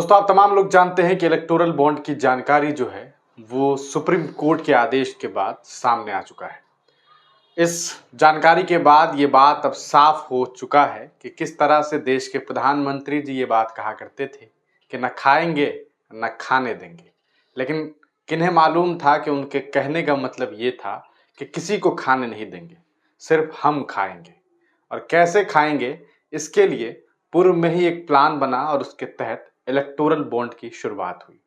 दोस्तों, आप तमाम लोग जानते हैं कि इलेक्टोरल बॉन्ड की जानकारी जो है वो सुप्रीम कोर्ट के आदेश के बाद सामने आ चुका है। इस जानकारी के बाद ये बात अब साफ हो चुका है कि किस तरह से देश के प्रधानमंत्री जी ये बात कहा करते थे कि न खाएंगे न खाने देंगे। लेकिन किन्हें मालूम था कि उनके कहने का मतलब ये था कि किसी को खाने नहीं देंगे, सिर्फ हम खाएंगे। और कैसे खाएंगे, इसके लिए पूर्व में ही एक प्लान बना और उसके तहत इलेक्टोरल बॉन्ड की शुरुआत हुई।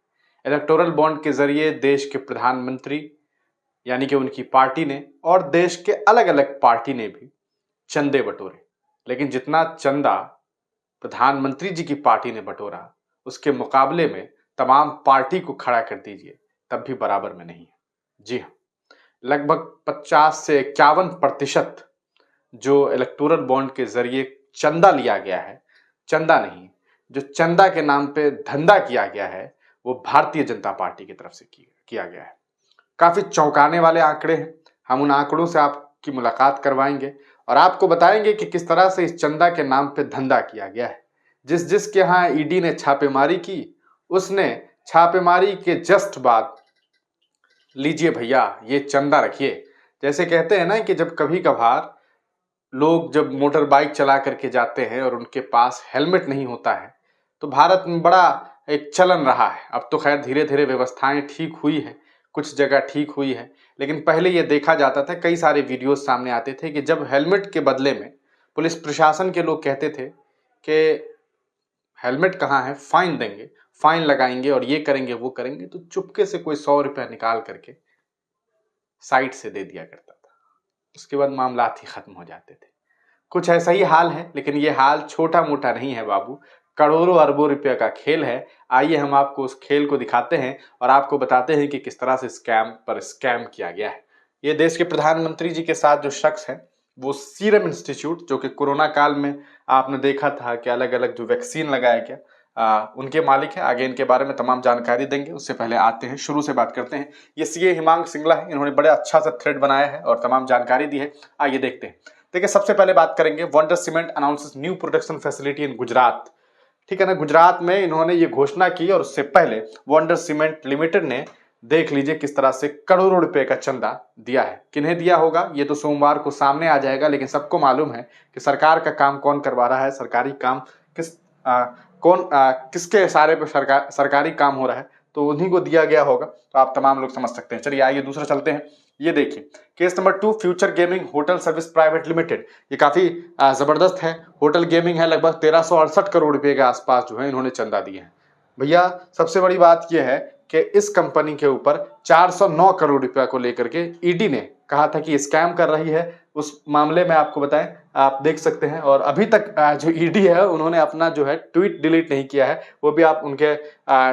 इलेक्टोरल बॉन्ड के जरिए देश के प्रधानमंत्री यानी कि उनकी पार्टी ने और देश के अलग अलग पार्टी ने भी चंदे बटोरे। लेकिन जितना चंदा प्रधानमंत्री जी की पार्टी ने बटोरा, उसके मुकाबले में तमाम पार्टी को खड़ा कर दीजिए, तब भी बराबर में नहीं है। जी हाँ, लगभग 50 से 51% जो इलेक्टोरल बॉन्ड के जरिए चंदा लिया गया है, चंदा नहीं, जो चंदा के नाम पे धंधा किया गया है, वो भारतीय जनता पार्टी की तरफ से किया गया है। काफी चौंकाने वाले आंकड़े हैं। हम उन आंकड़ों से आपकी मुलाकात करवाएंगे और आपको बताएंगे कि किस तरह से इस चंदा के नाम पे धंधा किया गया है। जिसके यहाँ ईडी ने छापेमारी की, उसने छापेमारी के जस्ट बाद लीजिए भैया ये चंदा रखिए। जैसे कहते हैं ना कि जब कभी कभार लोग जब मोटर बाइक चला करके जाते हैं और उनके पास हेलमेट नहीं होता है, तो भारत में बड़ा एक चलन रहा है। अब तो खैर धीरे धीरे व्यवस्थाएं ठीक हुई है, कुछ जगह ठीक हुई है, लेकिन पहले ये देखा जाता था, कई सारे वीडियोस सामने आते थे कि जब हेलमेट के बदले में पुलिस प्रशासन के लोग कहते थे कि हेलमेट कहाँ है, फाइन देंगे, फाइन लगाएंगे और ये करेंगे वो करेंगे, तो चुपके से कोई 100 रुपया निकाल करके साइड से दे दिया करता था। उसके बाद मामलात ही खत्म हो जाते थे। कुछ ऐसा ही हाल है, लेकिन ये हाल छोटा मोटा नहीं है बाबू, करोड़ों अरबों रुपए का खेल है। आइए हम आपको उस खेल को दिखाते हैं और आपको बताते हैं कि किस तरह से स्कैम पर स्कैम किया गया है। ये देश के प्रधानमंत्री जी के साथ जो शख्स है वो सीरम इंस्टीट्यूट, जो कि कोरोना काल में आपने देखा था कि अलग अलग जो वैक्सीन लगाया गया, उनके मालिक है। आगे इनके बारे में तमाम जानकारी देंगे, उससे पहले आते हैं, शुरू से बात करते हैं। ये सीए हिमांक सिंगला है, इन्होंने बड़े अच्छा सा थ्रेड बनाया है और तमाम जानकारी दी है। आइए देखते हैं। देखिए, सबसे पहले बात करेंगे, wonder cement announces new production facility in Gujarat. ठीक है ना, गुजरात में इन्होंने ये घोषणा की और उससे पहले वंडर सीमेंट लिमिटेड ने देख लीजिए किस तरह से करोड़ों रुपए का चंदा दिया है। किन्हें दिया होगा ये तो सोमवार को सामने आ जाएगा, लेकिन सबको मालूम है कि सरकार का काम कौन करवा रहा है, सरकारी काम किसके इशारे पर सरकारी काम हो रहा है, तो उन्हीं को दिया गया होगा। तो आप तमाम लोग समझ सकते हैं। चलिए आइए दूसरा चलते हैं। ये देखिए, case number 2, future gaming hotel service private limited. ये काफी जबरदस्त है। होटल गेमिंग है, लगभग 1368 करोड़ रुपए के आसपास जो है इन्होंने चंदा दिए हैं। भैया सबसे बड़ी बात यह है कि इस कंपनी के ऊपर 409 करोड़ रुपया को लेकर के ईडी ने कहा था कि स्कैम कर रही है। उस मामले में आपको बताएं, आप देख सकते हैं, और अभी तक जो ईडी है उन्होंने अपना जो है ट्वीट डिलीट नहीं किया है, वो भी आप उनके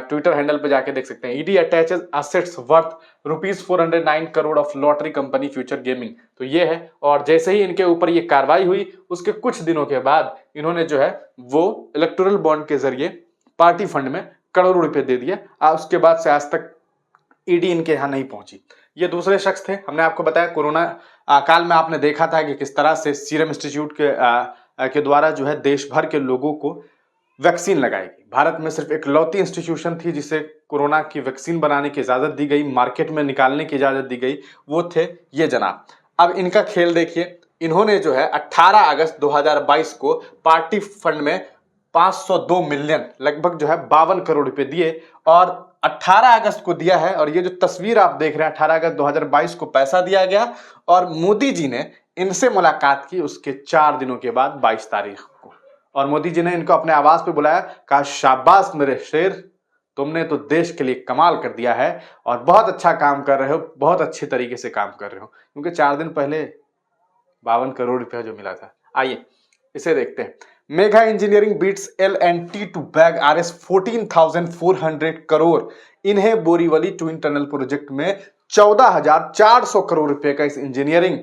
ट्विटर हैंडल पे जाके देख सकते हैं। ED attaches assets worth ₹409 crore of lottery company future gaming. तो ये है, और जैसे ही इनके ऊपर ये कार्रवाई हुई उसके कुछ दिनों के बाद इन्होंने जो है वो इलेक्टोरल बॉन्ड के जरिए पार्टी फंड में करोड़ों रुपए दे दिए। उसके बाद से आज तक ईडी इनके यहाँ नहीं पहुंची। ये दूसरे शख्स थे। हमने आपको बताया कोरोना काल में आपने देखा था कि किस तरह से सीरम इंस्टीट्यूट के द्वारा जो है देश भर के लोगों को वैक्सीन लगाई गई। भारत में सिर्फ इकलौती इंस्टीट्यूशन थी जिसे कोरोना की वैक्सीन बनाने की इजाजत दी गई, मार्केट में निकालने की इजाजत दी गई, वो थे ये जनाब। अब इनका खेल देखिए, इन्होंने जो है 18 अगस्त 2022 को पार्टी फंड में 502 मिलियन, लगभग जो है 52 करोड़ रुपए दिए, और 18 अगस्त को दिया है। और ये जो तस्वीर आप देख रहे हैं, 18 अगस्त 2022 को पैसा दिया गया और मोदी जी ने इनसे मुलाकात की उसके 4 दिनों के बाद 22 तारीख को, और मोदी जी ने इनको अपने आवास पे बुलाया, कहा शाबाश मेरे शेर, तुमने तो देश के लिए कमाल कर दिया है और बहुत अच्छा काम कर रहे हो, बहुत अच्छे तरीके से काम कर रहे हो। क्योंकि 4 दिन पहले 52 करोड़ रुपया जो मिला था। आइए इसे देखते हैं। Mega engineering beats L&T to bag RS 14,400 crore. इन्हें बोरीवली ट्विन टनल प्रोजेक्ट में 14,400 करोड़ रुपए का इस इंजीनियरिंग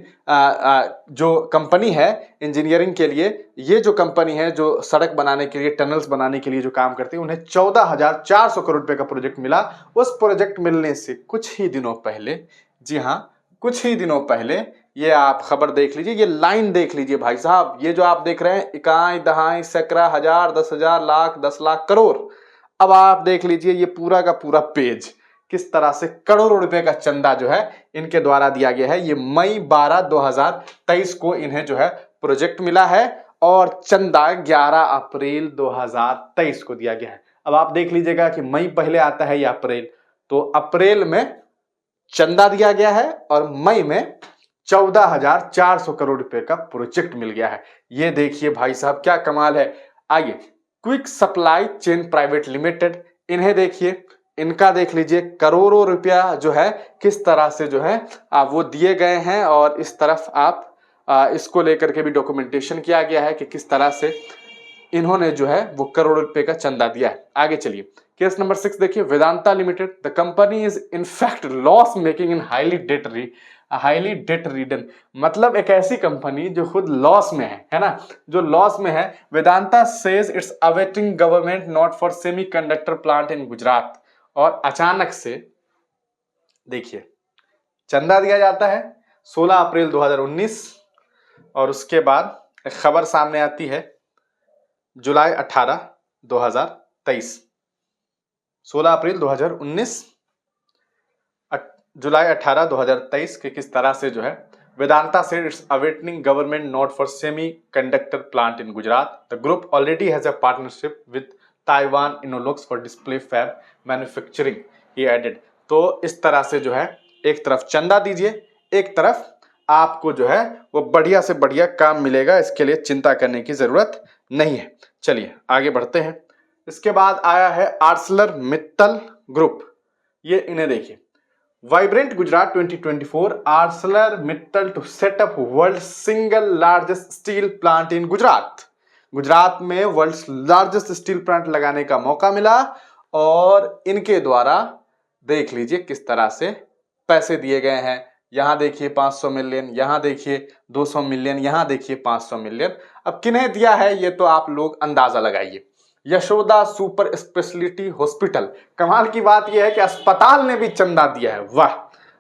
जो कंपनी है इंजीनियरिंग के लिए, ये जो कंपनी है जो सड़क बनाने के लिए, टनल्स बनाने के लिए जो काम करती है, उन्हें 14,400 करोड़ रुपए का प्रोजेक्ट मिला। उस प्रोजेक्ट मिलने से कुछ ही दिनों पहले, जी हाँ कुछ ही दिनों पहले, ये आप खबर देख लीजिए, ये लाइन देख लीजिए भाई साहब, ये जो आप देख रहे हैं, इकाई दहाई सैकड़ा हजार 10,000 लाख 10 लाख करोड़, अब आप देख लीजिए ये पूरा का पूरा पेज किस तरह से करोड़ों रुपए का चंदा जो है इनके द्वारा दिया गया है। ये मई 12 2023 को इन्हें जो है प्रोजेक्ट मिला है और चंदा 11 अप्रैल 2023 को दिया गया है। अब आप देख लीजिएगा कि मई पहले आता है या अप्रैल, तो अप्रैल में चंदा दिया गया है और मई में 14,400 करोड़ रुपए का प्रोजेक्ट मिल गया है। ये देखिए भाई साहब क्या कमाल है। आइए, quick supply chain private limited, इन्हें देखिए, इनका देख लीजिए करोड़ों रुपया जो है किस तरह से जो है वो दिए गए हैं और इस तरफ आप इसको लेकर के भी डॉक्यूमेंटेशन किया गया है कि किस तरह से इन्होंने जो है वो करोड़ों रुपए का चंदा दिया है। आगे चलिए, केस नंबर 6 देखिए, Vedanta limited, the company is in fact loss making in highly debt ridden, मतलब एक ऐसी कंपनी जो खुद लॉस में है ना, जो लॉस में है। Vedanta says it's awaiting government note for semiconductor plant in Gujarat, और अचानक से देखिए चंदा दिया जाता है 16 अप्रैल 2019 और उसके बाद एक खबर सामने आती है जुलाई 18 2023, 16 अप्रैल 2019 जुलाई 18 2023 के किस तरह से जो है Vedanta said it's awaiting government note for semiconductor plant in Gujarat, the group already has a partnership with Taiwan Innolux for display fab manufacturing, he added. तो इस तरह से जो है एक तरफ चंदा दीजिए, एक तरफ आपको जो है वो बढ़िया से बढ़िया काम मिलेगा, इसके लिए चिंता करने की जरूरत नहीं है। चलिए आगे बढ़ते हैं। इसके बाद आया है आर्सलर मित्तल ग्रुप, ये इन्हें देखिए, vibrant Gujarat 2024 Arcelor Mittal to set up world single largest steel plant in Gujarat, Gujarat में वर्ल्ड लार्जेस्ट स्टील प्लांट लगाने का मौका मिला और इनके द्वारा देख लीजिए किस तरह से पैसे दिए गए हैं। यहां देखिए 500 मिलियन, यहां देखिए 200 मिलियन, यहां देखिए 500 मिलियन। अब किन्हें दिया है ये तो आप लोग अंदाजा लगाइए। यशोदा सुपर स्पेशलिटी हॉस्पिटल, कमाल की बात यह है कि अस्पताल ने भी चंदा दिया है, वाह,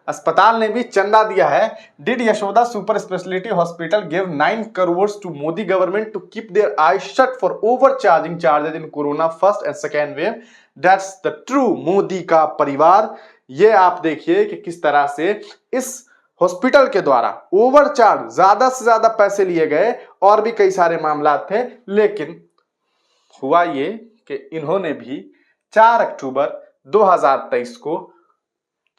अस्पताल ने भी चंदा दिया है। Did Yashoda super speciality hospital give 9 crore to Modi government to keep their eye shut for over charging charges in corona first and second wave, that's the true Modi का परिवार। ये आप देखिए कि किस तरह से इस हॉस्पिटल के द्वारा ओवरचार्ज, ज्यादा से ज्यादा पैसे लिए गए और भी कई सारे मामला थे, लेकिन हुआ ये कि इन्होंने भी 4 अक्टूबर 2023 को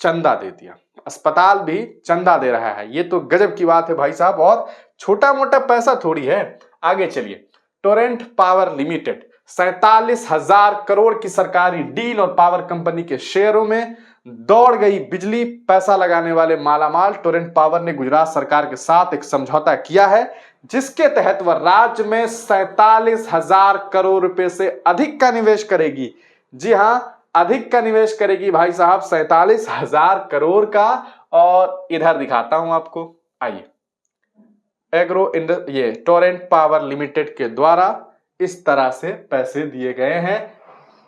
चंदा दे दिया, अस्पताल भी चंदा दे रहा है। ये तो गजब की बात है भाई साहब, और छोटा मोटा पैसा थोड़ी है। आगे चलिए, टोरेंट पावर लिमिटेड, 47,000 करोड़ की सरकारी डील और पावर कंपनी के शेयरों में दौड़ गई बिजली, पैसा लगाने वाले मालामाल। टोरेंट पावर ने गुजरात सरकार के साथ एक समझौता किया है जिसके तहत वह राज्य में 47,000 करोड़ रुपए से अधिक का निवेश करेगी। जी हां, अधिक का निवेश करेगी भाई साहब, 47,000 करोड़ का। और इधर दिखाता हूं आपको, आइए, ये टोरेंट पावर लिमिटेड के द्वारा इस तरह से पैसे दिए गए हैं।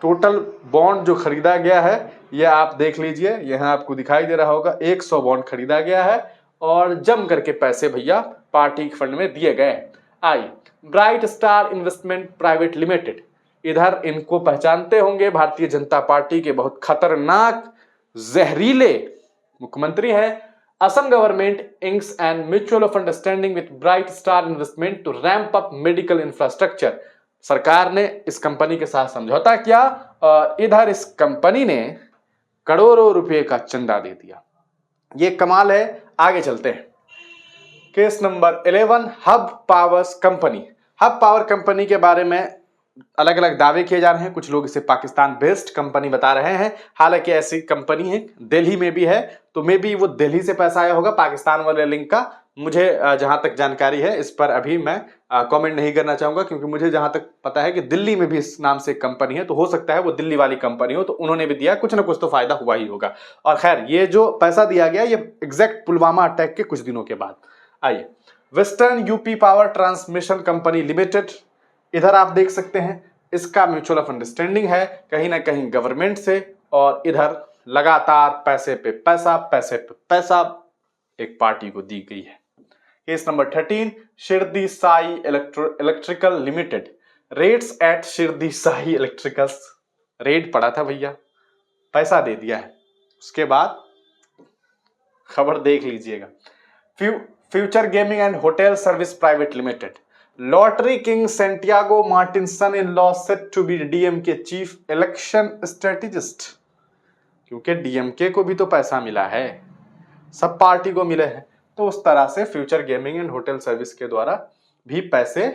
टोटल बॉन्ड जो खरीदा गया है ये आप देख लीजिए, यहां आपको दिखाई दे रहा होगा, 100 बॉन्ड खरीदा गया है और जम करके पैसे भैया पार्टी फंड में दिए गए। आइए, bright star investment private limited, इधर इनको पहचानते होंगे, भारतीय जनता पार्टी के बहुत खतरनाक जहरीले मुख्यमंत्री हैं। Assam government inks and mutual of understanding with bright star investment to ramp up medical infrastructure, सरकार ने इस कंपनी के साथ समझौता किया और इधर इस कंपनी ने करोड़ों रुपए का चंदा दे दिया। ये कमाल है। आगे चलते हैं, case number 11, hub powers company. Hub power company के बारे में अलग अलग दावे किए जा रहे हैं, कुछ लोग इसे पाकिस्तान बेस्ड कंपनी बता रहे हैं, हालांकि ऐसी कंपनी है दिल्ली में भी है, तो मे बी वो दिल्ली से पैसा आया होगा, पाकिस्तान वाले लिंक का मुझे जहां तक जानकारी है इस पर अभी मैं कमेंट नहीं करना चाहूंगा, क्योंकि मुझे जहां तक पता है कि दिल्ली में भी इस नाम से कंपनी है, तो हो सकता है वो दिल्ली वाली कंपनी हो, तो उन्होंने भी दिया, कुछ ना कुछ तो फायदा हुआ ही होगा। और खैर ये जो पैसा दिया गया ये एग्जैक्ट पुलवामा अटैक के कुछ दिनों के बाद। आइए, western UP power transmission company limited, इधर आप देख सकते हैं इसका म्यूचुअल ऑफ अंडरस्टैंडिंग है कहीं ना कहीं गवर्नमेंट से, और इधर लगातार पैसे पे पैसा एक पार्टी को दी गई है। Case number 13, Shirdi Sai electrical limited, raids at Shirdi Sai electricals raid पड़ा था भैया, पैसा दे दिया है। उसके बाद खबर देख लीजिएगा। Future gaming and hotel service private limited, lottery king Santiago Martin's son in law set to be DMK chief election strategist. क्योंकि डीएमके को भी तो पैसा मिला है, सब पार्टी को मिले हैं, तो उस तरह से future gaming and hotel service के द्वारा भी पैसे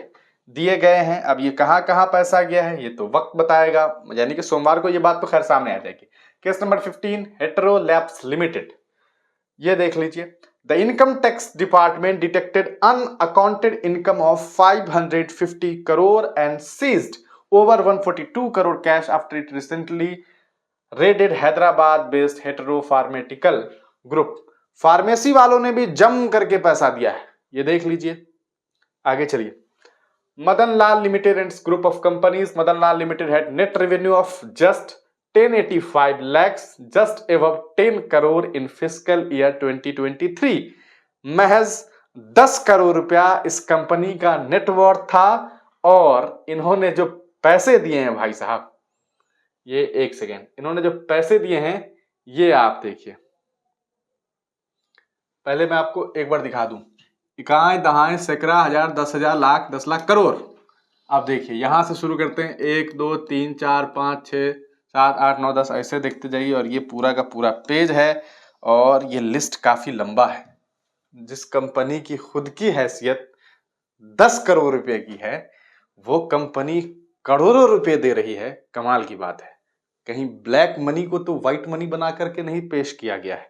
दिए गए हैं। अब ये कहां कहां पैसा गया है ये तो वक्त बताएगा, यानी कि सोमवार को ये बात तो खैर सामने आ जाएगी। Case number 15 Hetero labs limited, ये देख लीजिए। The income tax department detected unaccounted income of 550 crore and seized over 142 crore cash after it recently raided Hyderabad based Hetero pharmaceutical group. Pharmacy वालों ने भी जम करके पैसा दिया है, ये देख लीजिए। आगे चलिए। Madan Lal limited and group of companies, Madan Lal limited had net revenue of just 1085 lakhs, just above 10 crore in fiscal year 2023। महज 10 करोड़ रुपया इस कंपनी का नेटवर्थ था, और इन्होंने जो पैसे दिए हैं भाई साहब, ये एक सेकेंड, इन्होंने जो पैसे दिए हैं ये आप देखिए। पहले मैं आपको एक बार दिखा दूं, इकाई दहाई सैकड़ा हजार 10,000 लाख 10 लाख करोड़। आप देखिए यहां से शुरू करते हैं, 1 2 3 4 5 6 7 8 9 10 ऐसे देखते जाइए, और ये पूरा का पूरा पेज है, और ये लिस्ट काफी लंबा है। जिस कंपनी की खुद की हैसियत 10 करोड़ रुपए की है, वो कंपनी करोड़ों रुपए दे रही है, कमाल की बात है। कहीं ब्लैक मनी को तो व्हाइट मनी बना करके नहीं पेश किया गया है,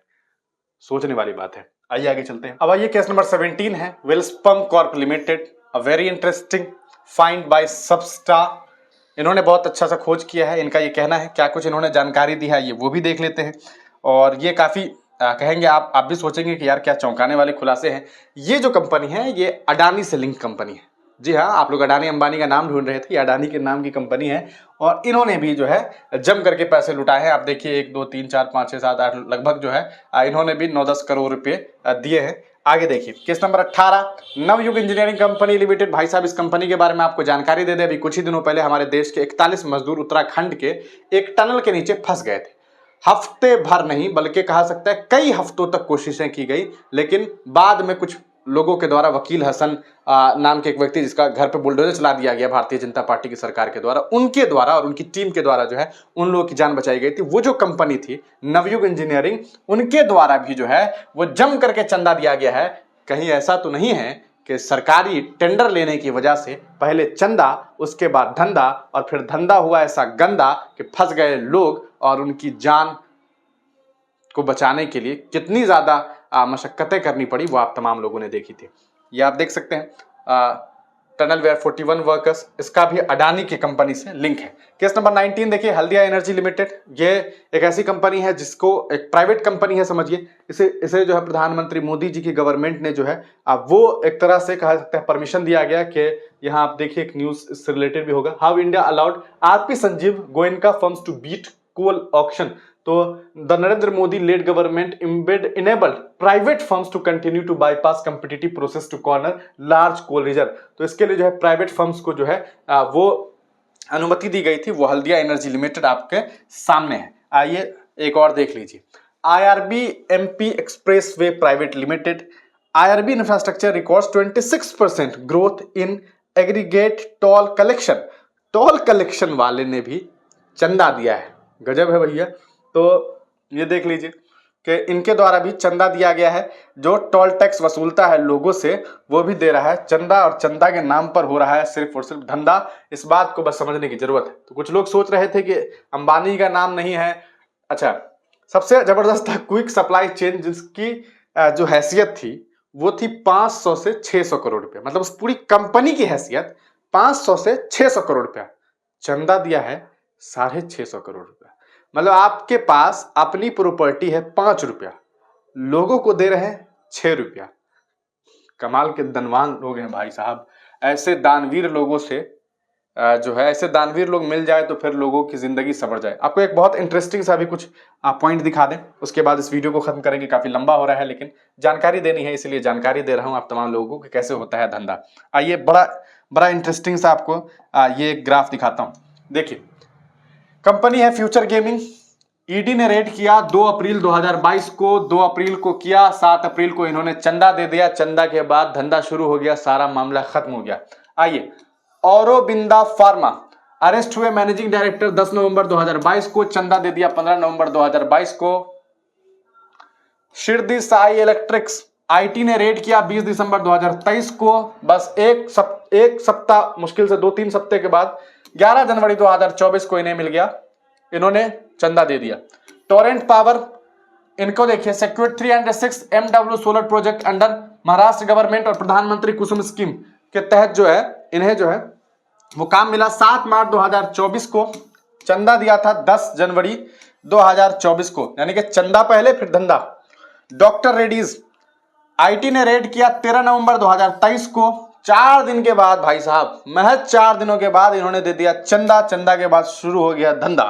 सोचने वाली बात है। आइए आगे चलते हैं। अब आइए केस नंबर 17 है Welspun corp limited, a very interesting find by Substar. इन्होंने बहुत अच्छा सा खोज किया है, इनका ये कहना है, क्या कुछ इन्होंने जानकारी दी है ये वो भी देख लेते हैं। और ये काफी कहेंगे आप भी सोचेंगे कि यार क्या चौंकाने वाले खुलासे हैं। ये जो कंपनी है ये अडानी से लिंक कंपनी है। जी हाँ, आप लोग अडानी अंबानी का नाम ढूंढ रहे थे, ये अडानी के नाम की कंपनी है, और इन्होंने भी जो है जम करके पैसे लुटाए हैं। आप देखिए 1 2 3 4 5 6 7 8 लगभग जो है इन्होंने भी 9-10 करोड़ रुपए दिए हैं। आगे देखिए case number 18 Navayuga engineering company limited. भाई साहब इस कंपनी के बारे में आपको जानकारी दे दे, अभी कुछ ही दिनों पहले हमारे देश के 41 मजदूर उत्तराखंड के एक टनल के नीचे फंस गए थे। हफ्ते भर नहीं बल्कि कहा सकता है कई हफ्तों तक कोशिशें की गई, लेकिन बाद में कुछ लोगों के द्वारा, वकील हसन नाम के एक व्यक्ति जिसका घर पे बुलडोजर चला दिया गया भारतीय जनता पार्टी की सरकार के द्वारा, उनके द्वारा और उनकी टीम के द्वारा जो है उन लोगों की जान बचाई गई थी। वो जो कंपनी थी नवयुग इंजीनियरिंग, उनके द्वारा भी जो है वो जम करके चंदा दिया गया है। कहीं ऐसा तो नहीं है कि सरकारी टेंडर लेने की वजह से पहले चंदा, उसके बाद धंधा, और फिर धंधा हुआ ऐसा गंदा कि फंस गए लोग, और उनकी जान को बचाने के लिए कितनी ज्यादा मशक्कतें करनी पड़ी वो आप तमाम लोगों ने देखी थी। ये आप देख सकते हैं टनल वेयर 41 वर्कर्स, इसका भी अडानी की कंपनी से लिंक है। केस नंबर 19 देखिए हल्दिया एनर्जी लिमिटेड। ये एक ऐसी कंपनी है जिसको, एक प्राइवेट कंपनी है समझिए, इसे जो है प्रधानमंत्री मोदी जी की गवर्नमेंट ने जो है वो एक तरह से कहा सकता है परमिशन दिया गया कि यहाँ आप देखिए एक न्यूज इससे रिलेटेड भी होगा, how India allowed RP Sanjiv Goenka firms to beat coal auction. तो the Narendra Modi led government enabled private firms to continue to bypass competitive process to corner large coal reserve. तो इसके लिए जो है प्राइवेट फर्म्स को जो है वो अनुमति दी गई थी, वो हल्दिया एनर्जी लिमिटेड आपके सामने है। आइए एक और देख लीजिए, IRB MP express way private limited. IRB infrastructure records 26% growth in aggregate toll collection. Toll collection वाले ने भी चंदा दिया है, गजब है भैया। तो ये देख लीजिए कि इनके द्वारा भी चंदा दिया गया है। जो टोल टैक्स वसूलता है लोगों से वो भी दे रहा है चंदा, और चंदा के नाम पर हो रहा है सिर्फ और सिर्फ धंधा। इस बात को बस समझने की जरूरत है। तो कुछ लोग सोच रहे थे कि अंबानी का नाम नहीं है। अच्छा, सबसे जबरदस्त था क्विक सप्लाई चेन, जिसकी जो हैसियत थी वो थी 500 से 600 करोड़ रुपया, मतलब उस पूरी कंपनी की हैसियत 500 से 600 करोड़ रुपया। चंदा दिया है 650 करोड़ रुपया। मतलब आपके पास अपनी प्रॉपर्टी है 5 रुपया, लोगों को दे रहे हैं 6 रुपया। कमाल के धनवान लोग हैं भाई साहब। ऐसे दानवीर लोगों से जो है, ऐसे दानवीर लोग मिल जाए तो फिर लोगों की जिंदगी संवर जाए। आपको एक बहुत इंटरेस्टिंग सा भी कुछ पॉइंट दिखा दें, उसके बाद इस वीडियो को खत्म करेंगे। काफी लंबा हो रहा है लेकिन जानकारी देनी है, इसलिए जानकारी दे रहा हूं आप तमाम लोगों को कि कैसे होता है धंधा। आइए बड़ा इंटरेस्टिंग सा आपको ये ग्राफ दिखाता हूं। देखिए कंपनी है फ्यूचर गेमिंग। ईडी ने रेड किया 2 अप्रैल 2022 को, 2 अप्रैल को किया, 7 अप्रैल को इन्होंने चंदा दे दिया। चंदा के बाद धंधा शुरू हो गया, सारा मामला खत्म हो गया। आइए, औरोबिंदा फार्मा अरेस्ट हुए मैनेजिंग डायरेक्टर 10 नवंबर 2022 को, चंदा दे दिया 15 नवंबर 2022 को। शिरडी साई इलेक्ट्रिक्स आईटी ने रेड किया 20 दिसंबर 2023 को। बस एक सप्ताह, मुश्किल से 2-3 सप्ताह के बाद 11 जनवरी 2024 को इन्हें मिल गया, इन्होंने चंदा दे दिया। टोरेंट पावर, इनको देखिए, secure 306 MW solar project under Maharashtra government और प्रधानमंत्री कुसुम स्कीम के तहत जो है इन्हें जो है वो काम मिला। 7 मार्च 2024 को चंदा दिया था 10 जनवरी 2024 को, यानी कि चंदा पहले फिर धंधा। डॉक्टर रेड्डीज आईटी ने रेड किया 13 नवंबर 2023 को। 4 दिन के बाद भाई साहब, महज 4 दिनों के बाद इन्होंने दे दिया चंदा। चंदा के बाद शुरू हो गया धंधा।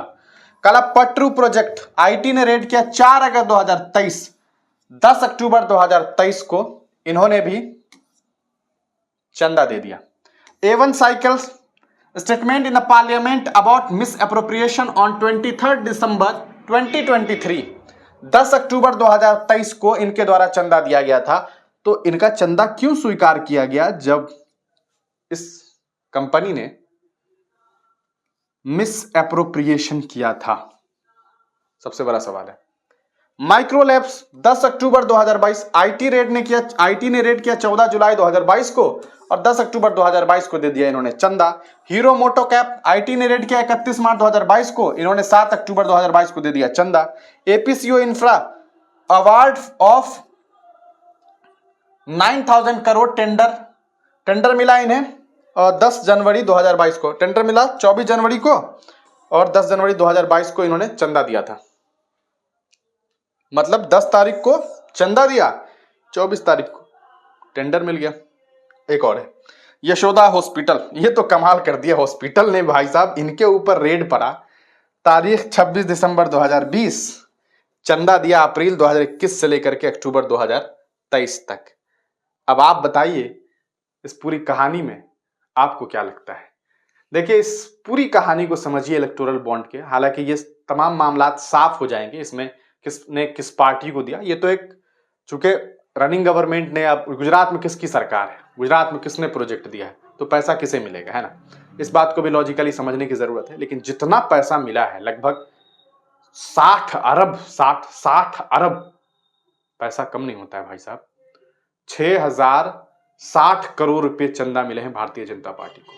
कलापट्रू प्रोजेक्ट आईटी ने रेड किया 4 अगस्त 2023। 10 अक्टूबर 2023 को इन्होंने भी चंदा दे दिया। A1 cycles statement in the parliament about miss appropriation on 23 दिसंबर 2023। 10 अक्टूबर 2023 को इनके द्वारा चंदा दिया गया था। तो इनका चंदा क्यों स्वीकार किया गया जब इस कंपनी ने मिस एप्रोप्रिएशन किया था? सबसे बड़ा सवाल है। माइक्रोलैब्स 10 अक्टूबर 2022 आईटी ने रेड किया 14 जुलाई 2022 को और 10 अक्टूबर 2022 को दे दिया इन्होंने चंदा। हीरो मोटोकैप आईटी ने रेड किया 31 मार्च 2022 को, इन्होंने 7 अक्टूबर 2022 को दे दिया चंदा। APCO infra award of 9,000 crore tender मिला इन्हें 10 जनवरी 2022 को। टेंडर मिला 24 जनवरी को और 10 जनवरी 2022 को इन्होंने चंदा दिया था। मतलब 10 तारीख को चंदा दिया, 24 तारीख को टेंडर मिल गया। एक और है यशोदा हॉस्पिटल, ये तो कमाल कर दिया हॉस्पिटल ने भाई साहब, इनके ऊपर रेड पड़ा। तारीख 26 दिसंबर 2020, चंदा दिया अप्रैल 2021 से लेकर के अक्टूबर 2023 तक। अब आप बताइए इस पूरी कहानी में आपको क्या लगता है? देखिए, इस पूरी कहानी को समझिए इलेक्टोरल बॉन्ड के। हालांकि ये तमाम मामला साफ हो जाएंगे, इसमें किसने किस पार्टी को दिया। ये तो एक, चूंकि रनिंग गवर्नमेंट ने, अब गुजरात में किसकी सरकार है, गुजरात में किसने प्रोजेक्ट दिया है, तो पैसा किसे मिलेगा, है ना? इस बात को भी लॉजिकली समझने की जरूरत है। लेकिन जितना पैसा मिला है, लगभग 60 अरब पैसा कम नहीं होता है भाई साहब। 6,060 करोड़ रुपए चंदा मिले हैं भारतीय जनता पार्टी को।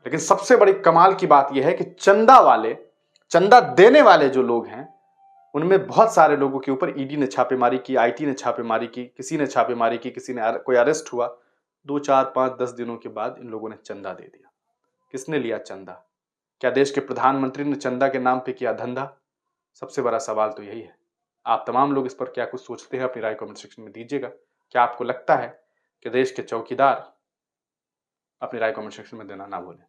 लेकिन सबसे बड़ी कमाल की बात यह है कि चंदा देने वाले जो लोग हैं, उनमें बहुत सारे लोगों के ऊपर ईडी ने छापेमारी की, आईटी ने छापेमारी की, किसी ने छापेमारी की, किसी ने कोई अरेस्ट हुआ। 2, 4, 5, 10 दिनों के बाद इन लोगों ने चंदा दे दिया। किसने लिया चंदा? क्या देश के प्रधानमंत्री ने चंदा के नाम पे किया धंधा? सबसे बड़ा सवाल तो यही है। आप तमाम लोग इस पर क्या कुछ सोचते हैं, अपनी राय कमेंट सेक्शन में दीजिएगा। क्या आपको लगता है कि देश के चौकीदार? अपनी राय कमेंट सेक्शन में देना ना भूलें।